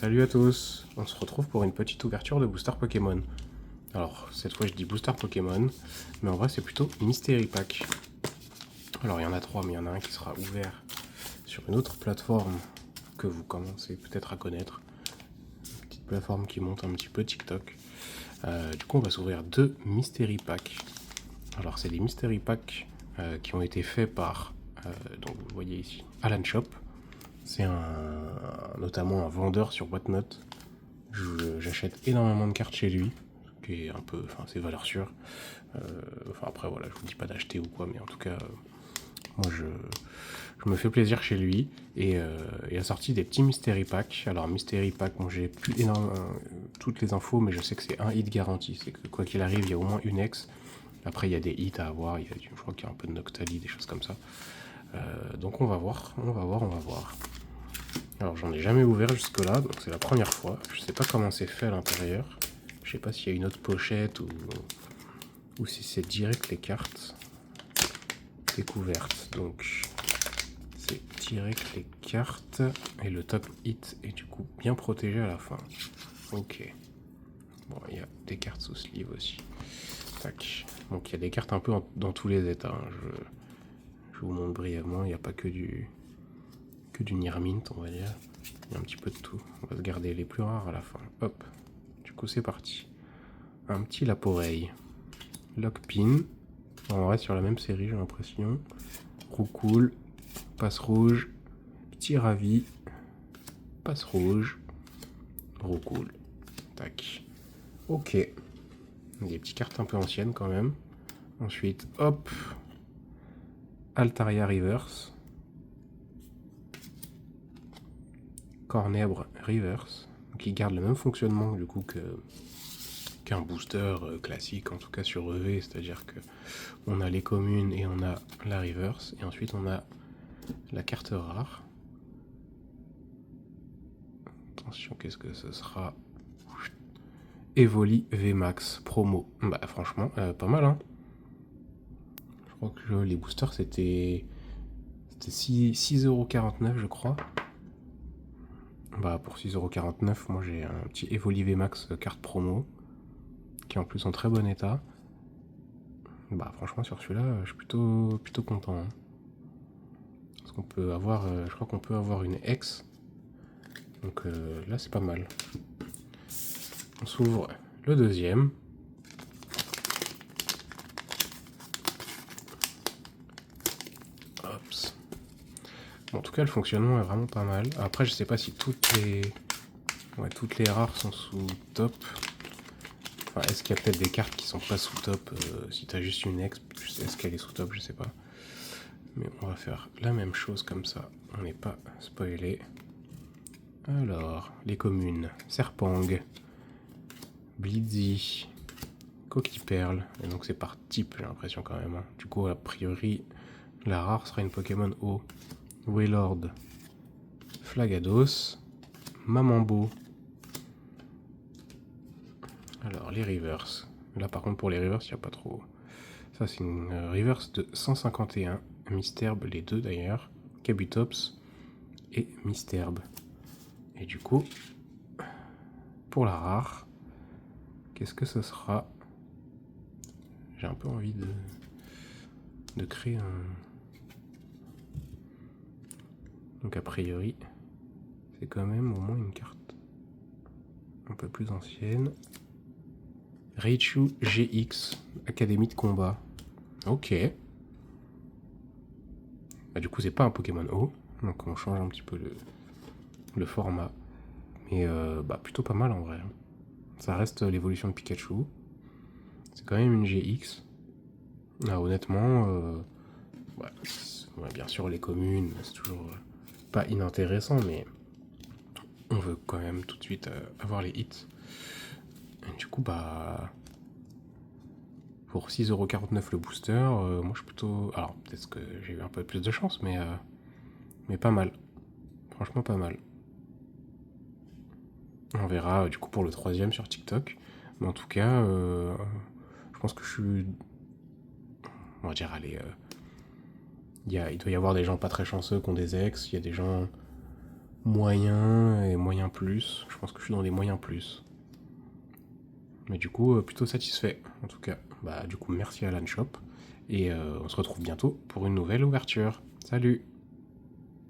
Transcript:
Salut à tous, on se retrouve pour une petite ouverture de booster Pokémon. Alors cette fois je dis booster Pokémon, mais en vrai c'est plutôt Mystery Pack. Alors il y en a 3, mais il y en a un qui sera ouvert sur une autre plateforme que vous commencez peut-être à connaître. Une petite plateforme qui monte un petit peu TikTok. Du coup on va s'ouvrir 2 Mystery Pack. Alors c'est des Mystery Pack qui ont été faits par, donc vous le voyez ici, Alan Shop. C'est notamment un vendeur sur Whatnot. J'achète énormément de cartes chez lui, qui est un peu, enfin c'est valeur sûre. Enfin après voilà, je vous dis pas d'acheter ou quoi, mais en tout cas, moi je me fais plaisir chez lui et il a sorti des petits mystery packs. Alors mystery pack, bon j'ai plus énormément toutes les infos, mais je sais que c'est un hit garanti. C'est que quoi qu'il arrive, il y a au moins une ex. Après il y a des hits à avoir, je crois qu'il y a un peu de Noctali, des choses comme ça. Donc on va voir. Alors j'en ai jamais ouvert jusque là, donc c'est la première fois. Je sais pas comment c'est fait à l'intérieur. Je sais pas s'il y a une autre pochette ou si c'est direct les cartes découvertes. Donc c'est direct les cartes et le top hit est du coup bien protégé à la fin. Ok. Bon, il y a des cartes sous sleeve aussi. Tac. Donc il y a des cartes un peu dans tous les états. Je vous montre brièvement. Il n'y a pas que du Nirmint, on va dire. Il y a un petit peu de tout. On va se garder les plus rares à la fin. Hop. Du coup, c'est parti. Un petit Laporeille. Lockpin. On reste sur la même série, j'ai l'impression. Roucoule. Passe rouge. Petit Ravi. Passe rouge. Roucoule. Tac. Ok. Des petites cartes un peu anciennes quand même. Ensuite, hop. Altaria Reverse. Cornèbre Reverse. Qui garde le même fonctionnement du coup qu'un booster classique, en tout cas sur EV, c'est-à-dire que on a les communes et on a la reverse, et ensuite on a la carte rare. Attention, qu'est-ce que ce sera? Evoli VMAX promo. Bah franchement, pas mal hein. Je crois que les boosters c'était 6,49€ je crois. Bah pour 6,49€, moi j'ai un petit Evoli VMAX carte promo, qui est en plus en très bon état. Bah franchement sur celui-là, je suis plutôt content. Hein. Parce qu'on peut avoir, je crois qu'on peut avoir une ex. Donc là c'est pas mal. On s'ouvre le deuxième. Hops. Bon, en tout cas le fonctionnement est vraiment pas mal. Après je sais pas si toutes les rares sont sous top. Enfin, est-ce qu'il y a peut-être des cartes qui sont pas sous top si t'as juste une ex, est-ce qu'elle est sous top, je sais pas. Mais on va faire la même chose comme ça, on n'est pas spoilé. Alors, les communes, Serpang, Blizzy, Coquille Perle, et donc c'est par type j'ai l'impression quand même. Hein. Du coup a priori la rare sera une Pokémon O. Wailord, Flagados, Mamambo. Alors les reverse. Là par contre pour les reverse il n'y a pas trop. Ça c'est une reverse de 151. Misterbe les deux d'ailleurs. Kabutops et Misterbe. Et du coup, pour la rare, qu'est-ce que ce sera? J'ai un peu envie de créer un... Donc a priori, c'est quand même au moins une carte un peu plus ancienne. Raichu GX, Académie de combat. Ok. Bah, du coup, c'est pas un Pokémon O. Donc on change un petit peu le format. Mais bah, plutôt pas mal en vrai. Ça reste l'évolution de Pikachu. C'est quand même une GX. Ah, honnêtement, ouais, bien sûr les communes, c'est toujours pas inintéressant, mais on veut quand même tout de suite avoir les hits. Et du coup, bah... Pour 6,49€ le booster, moi je suis plutôt... Alors peut-être que j'ai eu un peu plus de chance, mais pas mal. Franchement pas mal. On verra du coup pour le troisième sur TikTok. Mais en tout cas, je pense que je suis... On va dire, allez... il doit y avoir des gens pas très chanceux qui ont des ex, il y a des gens moyen et moyen plus. Je pense que je suis dans les moyens plus. Mais du coup, plutôt satisfait. En tout cas, bah du coup, merci à Alan Shop. Et on se retrouve bientôt pour une nouvelle ouverture. Salut!